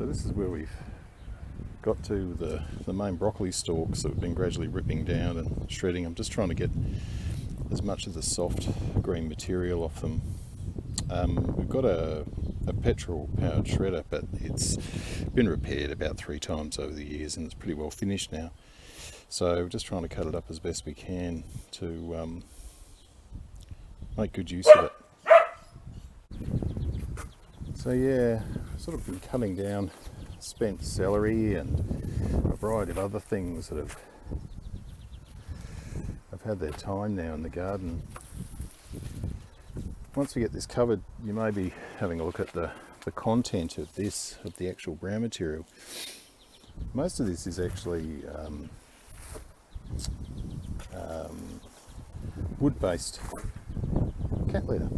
So this is where we've got to the main broccoli stalks that we've been gradually ripping down and shredding. I'm just trying to get as much of the soft green material off them. We've got a petrol powered shredder, but it's been repaired about 3 times over the years and it's pretty well finished now. So we're just trying to cut it up as best we can to make good use of it. So yeah, sort of been cutting down spent celery and a variety of other things that have had their time now in the garden. Once we get this covered, you may be having a look at the content of the actual brown material. Most of this is actually wood-based cat litter.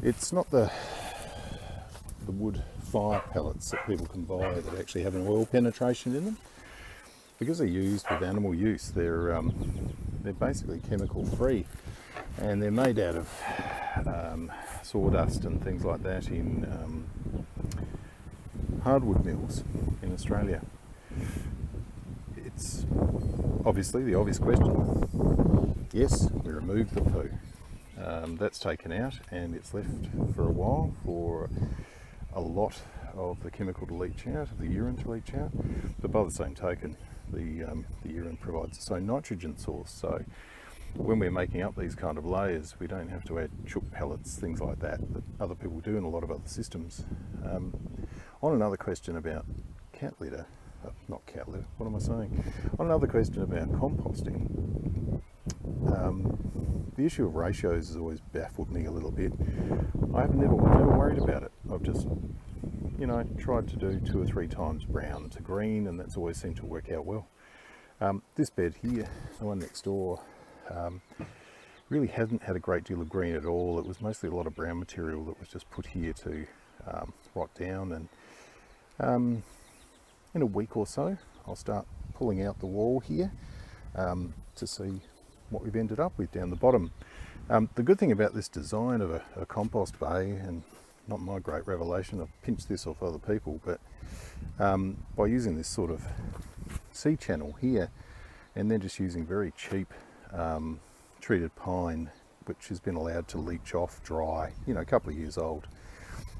It's not the wood fire pellets that people can buy that actually have an oil penetration in them. Because they're used with animal use, they're basically chemical free, and they're made out of sawdust and things like that in hardwood mills in Australia. It's obviously the obvious question. Yes, we remove the poo. That's taken out and it's left for a while for a lot of the chemical to leach out, of the urine to leach out. But by the same token, the urine provides its own nitrogen source. So when we're making up these kind of layers, we don't have to add chook pellets, things like that other people do in a lot of other systems. On another question about cat litter, not cat litter, what am I saying? On another question about composting, the issue of ratios has always baffled me a little bit. I've never worried about it. I've just, tried to do 2 or 3 times brown to green, and that's always seemed to work out well. This bed here, the one next door, really hasn't had a great deal of green at all. It was mostly a lot of brown material that was just put here to rot down, and in a week or so I'll start pulling out the wall here to see what we've ended up with down the bottom. The good thing about this design of a compost bay, and not my great revelation, I've pinched this off other people, but by using this sort of C-channel here and then just using very cheap treated pine, which has been allowed to leach off dry, a couple of years old,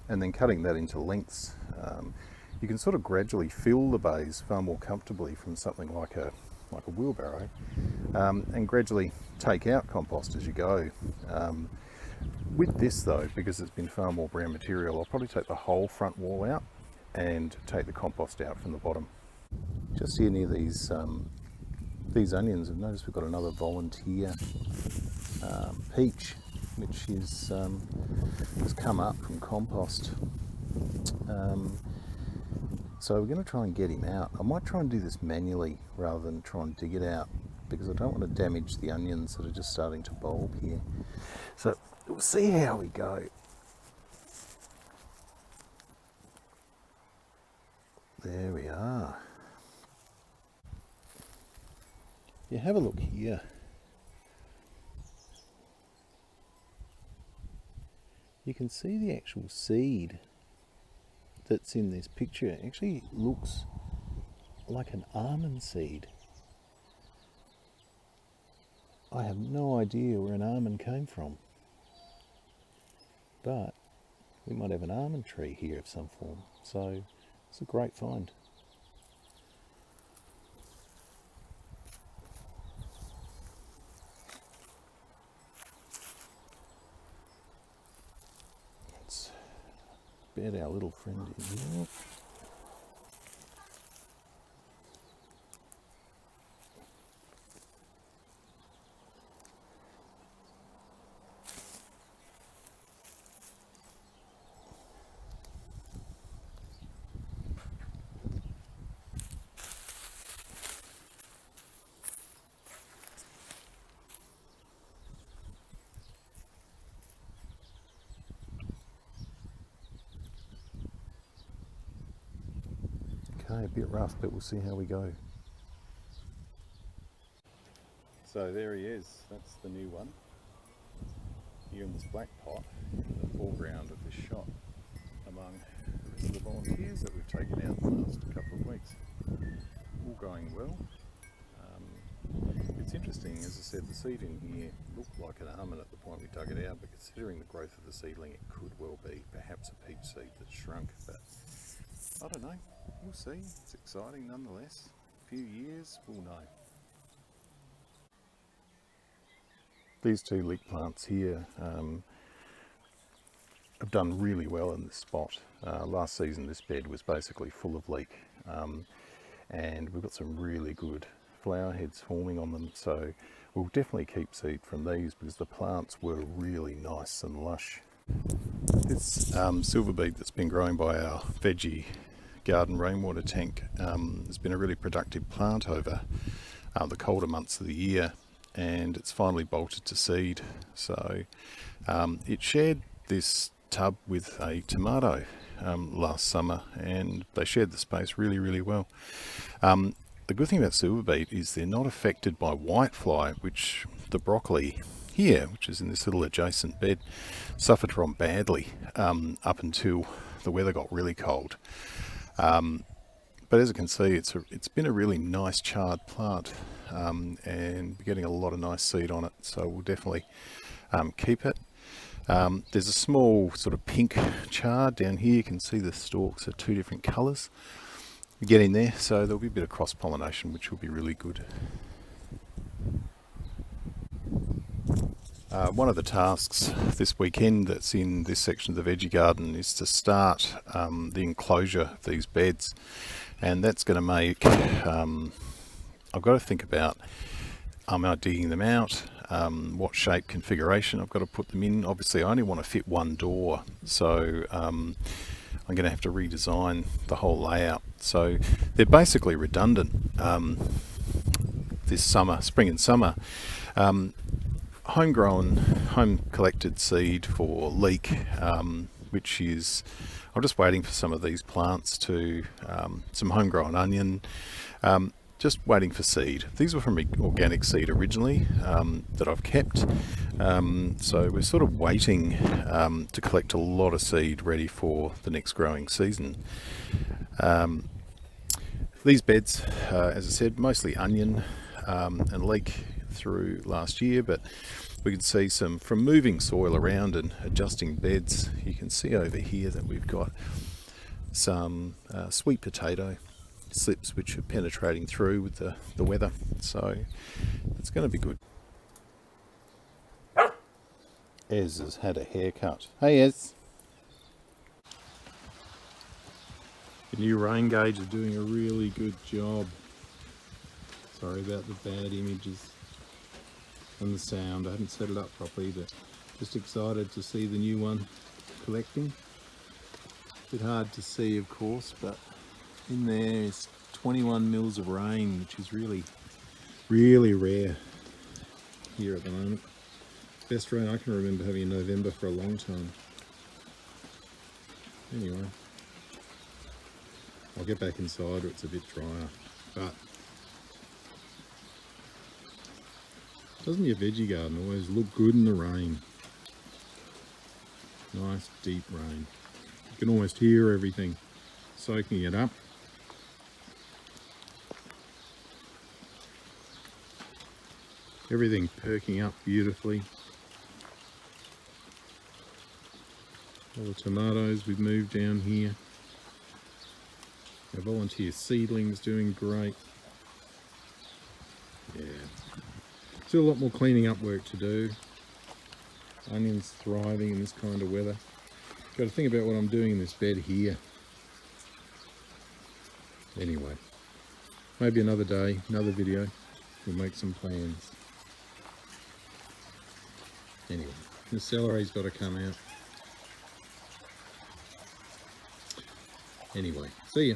and then cutting that into lengths, you can sort of gradually fill the bays far more comfortably from something like a wheelbarrow, and gradually take out compost as you go. With this though, because it's been far more brown material, I'll probably take the whole front wall out and take the compost out from the bottom. Just here near these onions, I've noticed we've got another volunteer peach, which has come up from compost. So we're going to try and get him out. I might try and do this manually rather than try and dig it out, because I don't want to damage the onions that are just starting to bulb here. So we'll see how we go. There we are. You have a look here. You can see the actual seed that's in this picture. It actually looks like an almond seed. I have no idea where an almond came from, but we might have an almond tree here of some form, so it's a great find. Let's bed our little friend in here. Okay, a bit rough, but we'll see how we go. So there he is, that's the new one. Here in this black pot, in the foreground of this shot, among of the volunteers that we've taken out in the last couple of weeks. All going well. It's interesting, as I said, the seed in here looked like an almond at the point we dug it out, but considering the growth of the seedling, it could well be perhaps a peach seed that's shrunk, but I don't know, we'll see. It's exciting nonetheless. A few years, we'll know. These two leek plants here have done really well in this spot. Last season this bed was basically full of leek, and we've got some really good flower heads forming on them, so we'll definitely keep seed from these because the plants were really nice and lush. This silver beet that's been growing by our veggie garden rainwater tank has been a really productive plant over the colder months of the year, and it's finally bolted to seed. So it shared this tub with a tomato last summer, and they shared the space really well. The good thing about silver beet is they're not affected by whitefly, which the broccoli here, which is in this little adjacent bed, suffered from badly up until the weather got really cold. But as you can see, it's been a really nice charred plant, and we're getting a lot of nice seed on it, so we'll definitely keep it. There's a small sort of pink chard down here. You can see the stalks are two different colours. We get in there, so there'll be a bit of cross-pollination, which will be really good. One of the tasks this weekend that's in this section of the veggie garden is to start the enclosure of these beds, and that's going to make, I've got to think about, am I digging them out, what shape configuration I've got to put them in. Obviously I only want to fit one door, so I'm going to have to redesign the whole layout. So they're basically redundant this summer, spring and summer. Homegrown, home collected seed for leek, which is, I'm just waiting for some of these plants to, some homegrown onion, just waiting for seed. These were from organic seed originally that I've kept, so we're sort of waiting to collect a lot of seed ready for the next growing season. These beds, as I said, mostly onion and leek through last year, but we can see some from moving soil around and adjusting beds. You can see over here that we've got some sweet potato slips which are penetrating through with the weather, so it's going to be good. Ez has had a haircut. Hey Ez! The new rain gauge is doing a really good job. Sorry about the bad images and the sound. I haven't set it up properly, but just excited to see the new one collecting. A bit hard to see of course, but in there is 21 mils of rain, which is really rare here at the moment. Best rain I can remember having in November for a long time. Anyway, I'll get back inside where it's a bit drier, but doesn't your veggie garden always look good in the rain? Nice deep rain. You can almost hear everything soaking it up. Everything perking up beautifully. All the tomatoes we've moved down here. Our volunteer seedlings doing great. Yeah. Still a lot more cleaning up work to do. Onions thriving in this kind of weather. Got to think about what I'm doing in this bed here. Anyway, maybe another day, another video. We'll make some plans. Anyway, the celery's got to come out. Anyway, see ya.